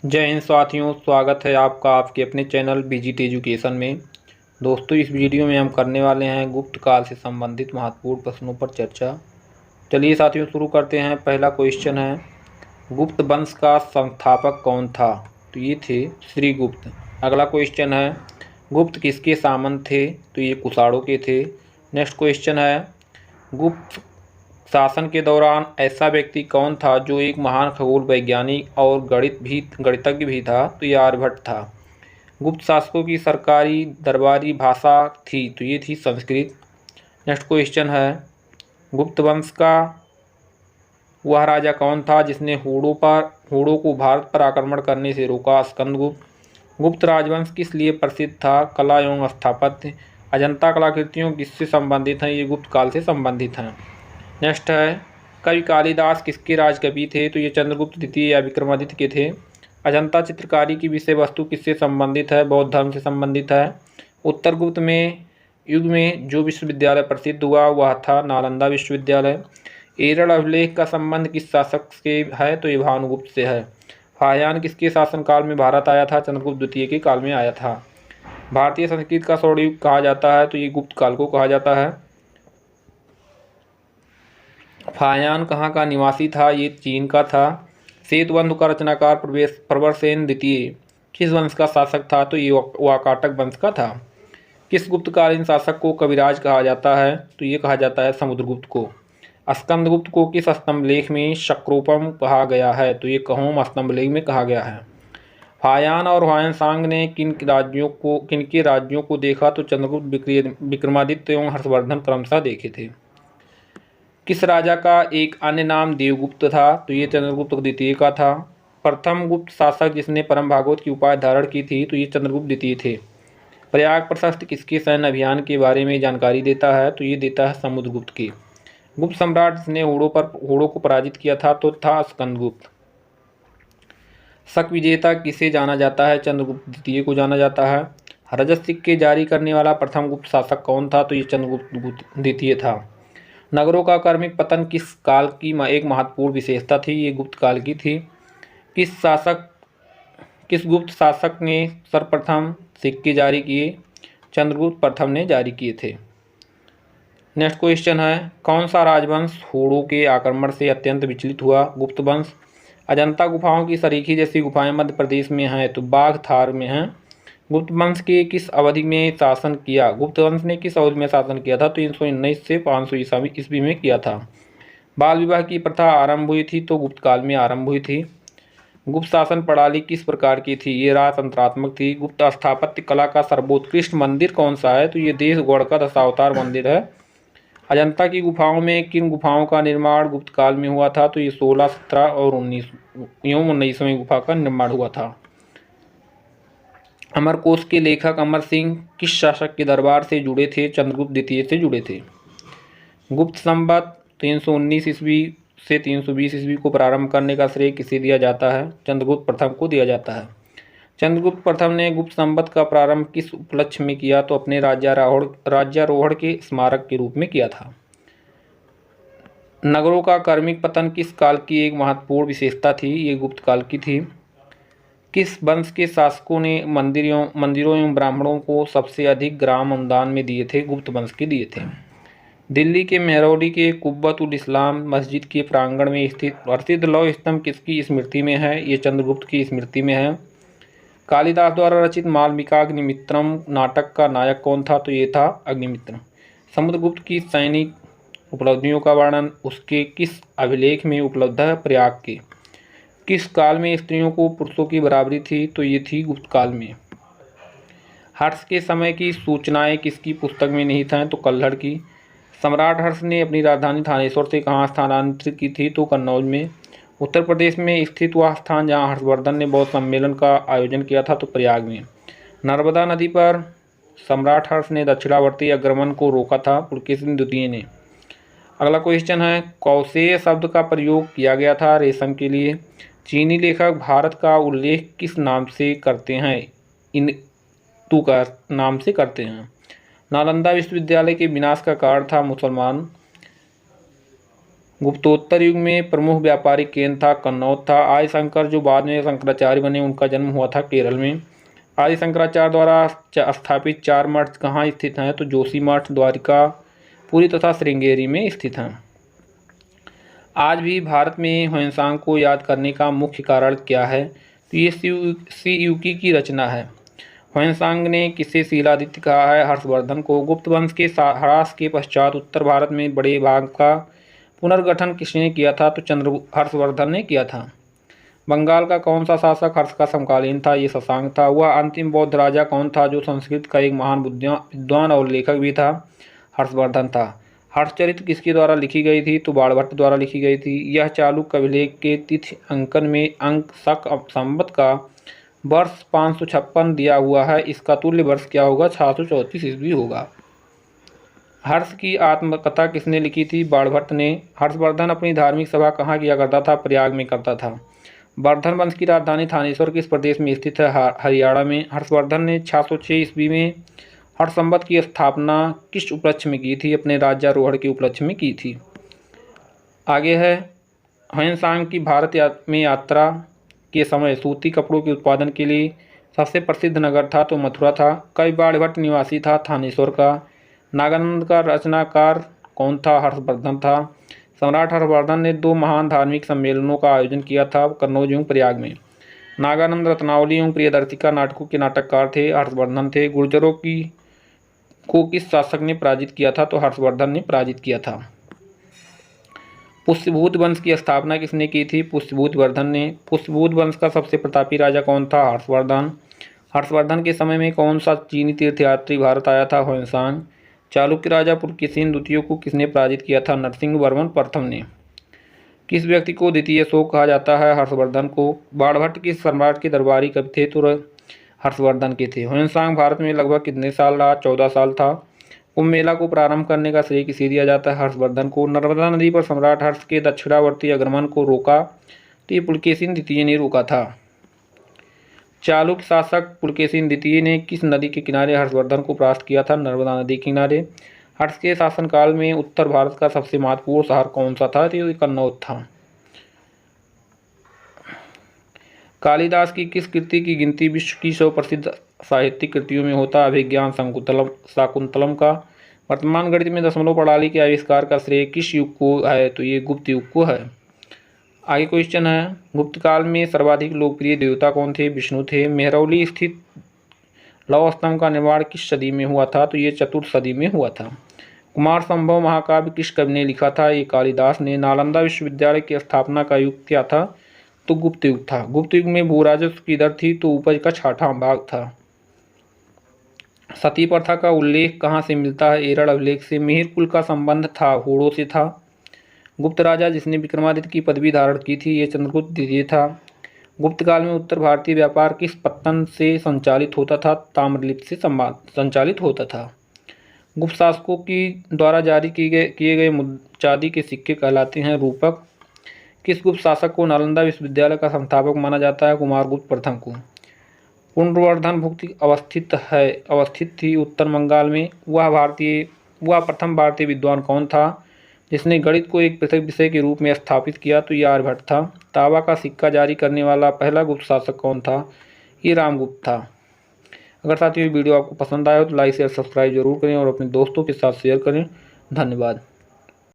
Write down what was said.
जय हिंद साथियों, स्वागत है आपका आपके अपने चैनल बीजीटी एजुकेशन में। दोस्तों, इस वीडियो में हम करने वाले हैं गुप्त काल से संबंधित महत्वपूर्ण प्रश्नों पर चर्चा। चलिए साथियों, शुरू करते हैं। पहला क्वेश्चन है, गुप्त वंश का संस्थापक कौन था? तो ये थे श्रीगुप्त। अगला क्वेश्चन है, गुप्त किसके सामंत थे? तो ये कुषाणों के थे। नेक्स्ट क्वेश्चन है, गुप्त शासन के दौरान ऐसा व्यक्ति कौन था जो एक महान खगोल वैज्ञानिक और गणितज्ञ भी था? तो यह आर्यभट्ट था। गुप्त शासकों की सरकारी दरबारी भाषा थी? तो ये थी संस्कृत। नेक्स्ट क्वेश्चन है, गुप्त वंश का वह राजा कौन था जिसने हूणों को भारत पर आक्रमण करने से रोका? स्कंदगुप्त। गुप्त राजवंश किस लिए प्रसिद्ध था? कला एवं स्थापत्य। अजंता कलाकृतियों किससे संबंधित हैं? ये गुप्त काल से संबंधित हैं। नेक्स्ट है, कवि कालिदास किसके राजकवि थे? तो ये चंद्रगुप्त द्वितीय या विक्रमादित्य के थे। अजंता चित्रकारी की विषय वस्तु किससे संबंधित है? बौद्ध धर्म से संबंधित है। उत्तर गुप्त में युग में जो विश्वविद्यालय प्रसिद्ध हुआ वह था नालंदा विश्वविद्यालय। एरड़ अभिलेख का संबंध किस शासक से है? तो ये भानुगुप्त से है। फाहियान किसके शासनकाल में भारत आया था? चंद्रगुप्त द्वितीय के काल में आया था। भारतीय संस्कृत का स्वर्ण युग कहा जाता है? तो ये गुप्त काल को कहा जाता है। फाहियान कहाँ का निवासी था? ये चीन का था। सेतुबंध का रचनाकार प्रवरसेन द्वितीय किस वंश का शासक था? तो ये वाकाटक वंश का था। किस गुप्तकालीन शासक को कविराज कहा जाता है? तो ये कहा जाता है समुद्रगुप्त को। स्कंदगुप्त को किस स्तंभलेख में शक्रोपम कहा गया है? तो ये कहोम स्तंभलेख में कहा गया है। फाहियान और ह्वेनसांग ने किनके राज्यों को देखा? तो चंद्रगुप्त, विक्रमादित्य एवं हर्षवर्धन क्रमशः देखे थे। किस राजा का एक अन्य नाम देवगुप्त था? तो ये चंद्रगुप्त द्वितीय का था। प्रथम गुप्त शासक जिसने परम भागवत की उपाधि धारण की थी? तो ये चंद्रगुप्त द्वितीय थे। प्रयाग प्रशस्त किसके सैन्य अभियान के बारे में जानकारी देता है? तो ये देता है समुद्रगुप्त की। गुप्त सम्राट जिसने हूणों को पराजित किया था? तो था स्कंदगुप्त। शक विजेता किसे जाना जाता है? चंद्रगुप्त द्वितीय को जाना जाता है। रजत सिक्के जारी करने वाला प्रथम गुप्त शासक कौन था? तो ये चंद्रगुप्त द्वितीय था। नगरों का क्रमिक पतन किस काल की एक महत्वपूर्ण विशेषता थी? ये गुप्त काल की थी। किस गुप्त शासक ने सर्वप्रथम सिक्के जारी किए? चंद्रगुप्त प्रथम ने जारी किए थे। नेक्स्ट क्वेश्चन है, कौन सा राजवंश हूणों के आक्रमण से अत्यंत विचलित हुआ? गुप्त वंश। अजंता गुफाओं की सरीखी जैसी गुफाएं मध्य प्रदेश में हैं? तो बाघ थार में हैं। गुप्त वंश के किस अवधि में शासन किया? गुप्त वंश ने किस अवधि में शासन किया था? 319 से 500 ईस्वी में किया था। बाल विवाह की प्रथा आरंभ हुई थी? तो गुप्त काल में आरंभ हुई थी। गुप्त शासन प्रणाली किस प्रकार की थी? ये राजतंत्रात्मक थी। गुप्त स्थापत्य कला का सर्वोत्कृष्ट मंदिर कौन सा है? तो ये देवगढ़ का दशावतार मंदिर है। अजंता की गुफाओं में किन गुफाओं का निर्माण गुप्त काल में हुआ था? तो ये 16, 17 और 19वीं गुफा का निर्माण हुआ था। अमरकोश के लेखक अमर सिंह किस शासक के दरबार से जुड़े थे? चंद्रगुप्त द्वितीय से जुड़े थे। गुप्त संवत 319 ईस्वी से 320 ईस्वी को प्रारंभ करने का श्रेय किसे दिया जाता है? चंद्रगुप्त प्रथम को दिया जाता है। चंद्रगुप्त प्रथम ने गुप्त संवत का प्रारंभ किस उपलक्ष्य में किया? तो अपने राज्यारोहण के स्मारक के रूप में किया था। नगरों का क्रमिक पतन किस काल की एक महत्वपूर्ण विशेषता थी? ये गुप्त काल की थी। किस वंश के शासकों ने मंदिरों एवं ब्राह्मणों को सबसे अधिक ग्राम अनुदान में दिए थे? गुप्त वंश के दिए थे। दिल्ली के मेहरौली के कुब्बत उल इस्लाम मस्जिद के प्रांगण में स्थित प्रसिद्ध लौह स्तंभ किसकी स्मृति में है? ये चंद्रगुप्त की स्मृति में है। कालिदास द्वारा रचित मालविकाग्निमित्रम नाटक का नायक कौन था? तो ये था अग्निमित्र। समुद्रगुप्त की सैनिक उपलब्धियों का वर्णन उसके किस अभिलेख में उपलब्ध है? प्रयाग के। किस काल में स्त्रियों को पुरुषों की बराबरी थी? तो ये थी गुप्त काल में। हर्ष के समय की सूचनाएं किसकी पुस्तक में निहित हैं? तो कल्हड़ की। सम्राट हर्ष ने अपनी राजधानी थानेश्वर से कहाँ स्थानांतरित की थी? तो कन्नौज में। उत्तर प्रदेश में स्थित वह स्थान जहाँ हर्षवर्धन ने बौद्ध सम्मेलन का आयोजन किया था? तो प्रयाग में। नर्मदा नदी पर सम्राट हर्ष ने दक्षिणावर्ती अग्रमण को रोका था? पुलकेशिन द्वितीय ने। अगला क्वेश्चन है, कौशेय शब्द का प्रयोग किया गया था रेशम के लिए? चीनी लेखक भारत का उल्लेख किस नाम से करते हैं? इनतू का नाम से करते हैं। नालंदा विश्वविद्यालय के विनाश का कारण था मुसलमान। गुप्तोत्तर युग में प्रमुख व्यापारिक केंद्र था कन्नौज था। आदि शंकर जो बाद में शंकराचार्य बने, उनका जन्म हुआ था केरल में। आदि शंकराचार्य द्वारा स्थापित 4 मठ कहाँ स्थित हैं, तो जोशी मठ, द्वारिका पुरी तथा श्रृंगेरी में स्थित हैं। आज भी भारत में ह्वेनसांग को याद करने का मुख्य कारण क्या है, तो ये शिवयुगी की रचना है। ह्वेनसांग ने किसे शीलादित्य कहा है, हर्षवर्धन को। गुप्त वंश के ह्रास के पश्चात उत्तर भारत में बड़े भाग का पुनर्गठन किसने किया था, तो हर्षवर्धन ने किया था। बंगाल का कौन सा शासक हर्ष का समकालीन था, ये शशांक था। वह अंतिम बौद्ध राजा कौन था जो संस्कृत का एक महान विद्वान और लेखक भी था, हर्षवर्धन था। हर्षचरित्र किसके द्वारा लिखी गई थी, तो बाणभट्ट द्वारा लिखी गई थी। यह चालुक्य अभिलेख के तिथि अंकन में अंक शक संवत का वर्ष 556 दिया हुआ है। इसका तुल्य वर्ष क्या होगा, 634 ईस्वी होगा। हर्ष की आत्मकथा किसने लिखी थी, बाणभट्ट ने। हर्षवर्धन अपनी धार्मिक सभा कहाँ किया करता था, प्रयाग में करता था। वर्धन वंश की राजधानी थानेश्वर किस प्रदेश में स्थित है, हरियाणा में। हर्षवर्धन ने 606 ईस्वी में हर्ष संवत की स्थापना किस उपलक्ष्य में की थी, अपने राज्यारोहण के उपलक्ष्य में की थी। आगे है ह्वेनसांग की भारत में यात्रा के समय सूती कपड़ों के उत्पादन के लिए सबसे प्रसिद्ध नगर था, तो मथुरा था। कवि बाणभट्ट निवासी था थानेश्वर का। नागानंद का रचनाकार कौन था, हर्षवर्धन था। सम्राट हर्षवर्धन ने 2 महान धार्मिक सम्मेलनों का आयोजन किया था, कन्नौज एवं प्रयाग में। नागानंद रत्नावली एवं प्रियदर्शिका नाटकों के नाटककार थे, हर्षवर्धन थे। गुर्जरों को किस शासक ने पराजित किया था, तो हर्षवर्धन ने पराजित किया था। पुष्यभूत वंश की स्थापना किसने की थी, पुष्यभूत वर्धन ने। पुष्यभूत वंश का सबसे प्रतापी राजा कौन था, हर्षवर्धन। हर्षवर्धन के समय में कौन सा चीनी तीर्थयात्री भारत आया था, ह्वेनसांग। चालुक्य राजा पुलकेशिन द्वितीय को किसने पराजित किया था, नरसिंह वर्मन प्रथम ने। किस व्यक्ति को द्वितीय अशोक कहा जाता है, हर्षवर्धन को। बाणभट्ट किस सम्राट के दरबारी कवि थे, तो हर्षवर्धन के थे। ह्वेनसांग भारत में लगभग कितने साल रहा, 14 साल था। कुंभ मेला को प्रारंभ करने का श्रेय किसे दिया जाता है, हर्षवर्धन को। नर्मदा नदी पर सम्राट हर्ष के दक्षिणावर्ती अग्रमण को रोका, तो ये पुलकेशिन द्वितीय ने रोका था। चालुक्य शासक पुलकेशिन द्वितीय ने किस नदी के किनारे हर्षवर्धन को परास्त किया था, नर्मदा नदी के किनारे। हर्ष के शासनकाल में उत्तर भारत का सबसे महत्वपूर्ण शहर कौन सा था, तो ये कन्नौज था। कालिदास की किस कृति की गिनती विश्व की 100 प्रसिद्ध साहित्यिक कृतियों में होता है, अभिज्ञान शाकुंतलम का। वर्तमान गणित में दशमलव प्रणाली के आविष्कार का श्रेय किस युग को है, तो ये गुप्त युग को है। आगे क्वेश्चन है, गुप्त काल में सर्वाधिक लोकप्रिय देवता कौन थे, विष्णु थे। मेहरौली स्थित लौह स्तंभ का निर्माण किस सदी में हुआ था, तो ये 4th सदी में हुआ था। कुमार संभव महाकाव्य किस कवि ने लिखा था, ये कालिदास ने। नालंदा विश्वविद्यालय की स्थापना का युग क्या था, तो गुप्त युग था। गुप्त युग में भूराजस्व की दर थी, तो उपज का 6वां भाग था। सती प्रथा का उल्लेख कहाँ से मिलता है, एरड़ अभिलेख से। मिहिर कुल का संबंध था, होड़ों से था। गुप्त राजा जिसने विक्रमादित्य की पदवी धारण की थी, ये चंद्रगुप्त द्वितीय था। गुप्त काल में उत्तर भारतीय व्यापार किस पत्तन से संचालित होता था, ताम्रलिप्त से संचालित होता था। गुप्त शासकों की द्वारा जारी किए गए चांदी के सिक्के कहलाते हैं रूपक। किस गुप्त शासक को नालंदा विश्वविद्यालय का संस्थापक माना जाता है, कुमारगुप्त प्रथम को। पुनर्वर्धन भुक्ति अवस्थित थी उत्तर बंगाल में। वह प्रथम भारतीय विद्वान कौन था जिसने गणित को एक पृथक विषय के रूप में स्थापित किया, तो ये आर्यभट्ट था। तांबा का सिक्का जारी करने वाला पहला गुप्त शासक कौन था, ये रामगुप्त था। अगर साथियों वीडियो आपको पसंद आया हो तो लाइक शेयर सब्सक्राइब जरूर करें और अपने दोस्तों के साथ शेयर करें। धन्यवाद।